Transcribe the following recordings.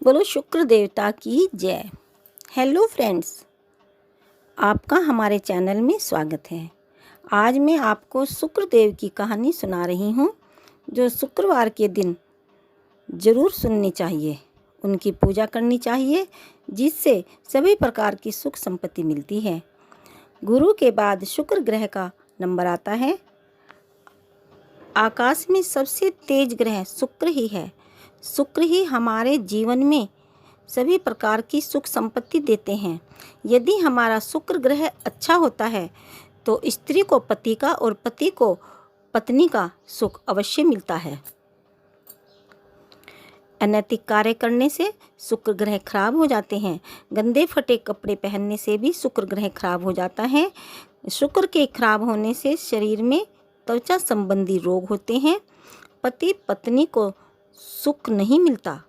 बोलो शुक्र देवता की जय। हेलो फ्रेंड्स, आपका हमारे चैनल में स्वागत है। आज मैं आपको शुक्र देव की कहानी सुना रही हूँ, जो शुक्रवार के दिन ज़रूर सुननी चाहिए। उनकी पूजा करनी चाहिए, जिससे सभी प्रकार की सुख संपत्ति मिलती है। गुरु के बाद शुक्र ग्रह का नंबर आता है। आकाश में सबसे तेज ग्रह शुक्र ही है। शुक्र ही हमारे जीवन में सभी प्रकार की सुख संपत्ति देते हैं। यदि हमारा शुक्र ग्रह अच्छा होता है तो स्त्री को पति का और पति को पत्नी का सुख अवश्य मिलता है। अनैतिक कार्य करने से शुक्र ग्रह खराब हो जाते हैं। गंदे फटे कपड़े पहनने से भी शुक्र ग्रह खराब हो जाता है। शुक्र के खराब होने से शरीर में त्वचा संबंधी रोग होते हैं। पति पत्नी को सुख नहीं मिलता।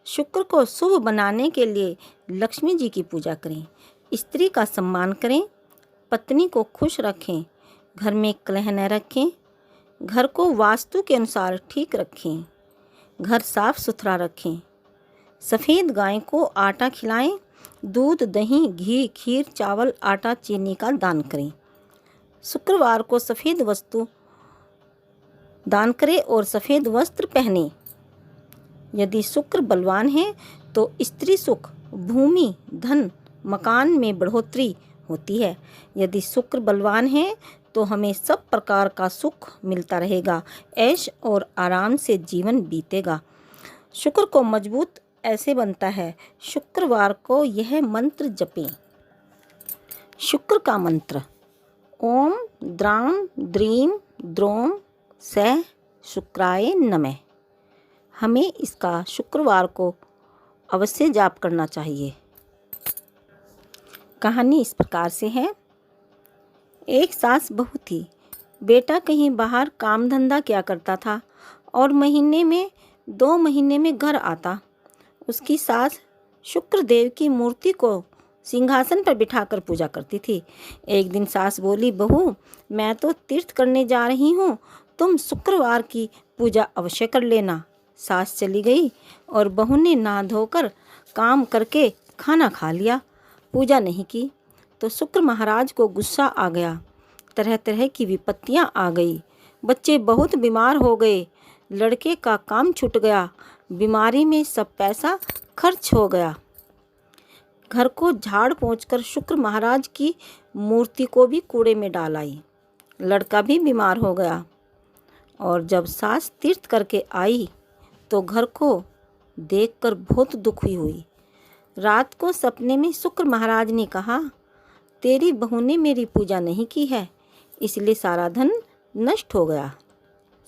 शुक्र को शुभ बनाने के लिए लक्ष्मी जी की पूजा करें। स्त्री का सम्मान करें, पत्नी को खुश रखें, घर में कलह न रखें, घर को वास्तु के अनुसार ठीक रखें, घर साफ सुथरा रखें, सफ़ेद गाय को आटा खिलाएं, दूध दही घी खीर चावल आटा चीनी का दान करें। शुक्रवार को सफ़ेद वस्तु दान करें और सफ़ेद वस्त्र पहनें। यदि शुक्र बलवान है तो स्त्री सुख, भूमि, धन, मकान में बढ़ोतरी होती है। यदि शुक्र बलवान है तो हमें सब प्रकार का सुख मिलता रहेगा, ऐश और आराम से जीवन बीतेगा। शुक्र को मजबूत ऐसे बनता है। शुक्रवार को यह मंत्र जपें। शुक्र का मंत्र: ओम द्राम द्रीम द्रोम सह शुक्राय नमः। हमें इसका शुक्रवार को अवश्य जाप करना चाहिए। कहानी इस प्रकार से है। एक सास बहू थी। बेटा कहीं बाहर काम धंधा किया करता था और महीने में 2 महीने में घर आता। उसकी सास शुक्र देव की मूर्ति को सिंहासन पर बिठाकर पूजा करती थी। एक दिन सास बोली, बहू मैं तो तीर्थ करने जा रही हूँ, तुम शुक्रवार की पूजा अवश्य कर लेना। सास चली गई और बहू ने नहा धोकर काम करके खाना खा लिया। पूजा नहीं की तो शुक्र महाराज को गुस्सा आ गया। तरह तरह की विपत्तियां आ गई। बच्चे बहुत बीमार हो गए। लड़के का काम छूट गया। बीमारी में सब पैसा खर्च हो गया। घर को झाड़ पोंछकर शुक्र महाराज की मूर्ति को भी कूड़े में डाल आई। लड़का भी बीमार हो गया। और जब सास तीर्थ करके आई तो घर को देखकर बहुत दुखी हुई। रात को सपने में शुक्र महाराज ने कहा, तेरी बहू ने मेरी पूजा नहीं की है, इसलिए सारा धन नष्ट हो गया।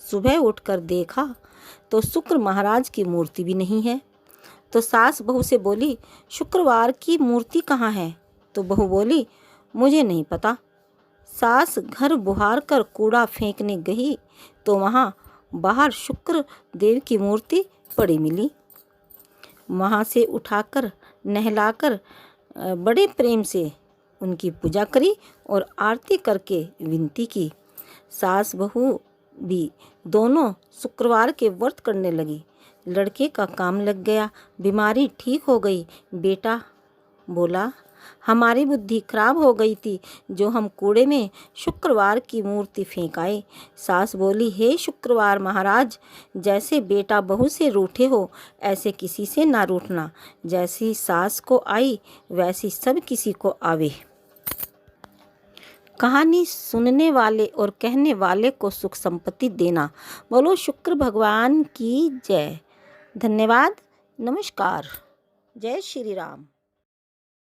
सुबह उठकर देखा तो शुक्र महाराज की मूर्ति भी नहीं है। तो सास बहू से बोली, शुक्रवार की मूर्ति कहाँ है? तो बहू बोली, मुझे नहीं पता। सास घर बुहार कर कूड़ा फेंकने गई तो वहाँ बाहर शुक्र देव की मूर्ति पड़ी मिली। वहाँ से उठाकर नहलाकर बड़े प्रेम से उनकी पूजा करी और आरती करके विनती की। सास बहू भी दोनों शुक्रवार के व्रत करने लगी। लड़के का काम लग गया, बीमारी ठीक हो गई। बेटा बोला, हमारी बुद्धि खराब हो गई थी जो हम कूड़े में शुक्रवार की मूर्ति फेंक आए। सास बोली, हे शुक्रवार महाराज, जैसे बेटा बहू से रूठे हो ऐसे किसी से ना रूठना। जैसी सास को आई वैसी सब किसी को आवे। कहानी सुनने वाले और कहने वाले को सुख संपत्ति देना। बोलो शुक्र भगवान की जय। धन्यवाद। नमस्कार। जय श्री राम।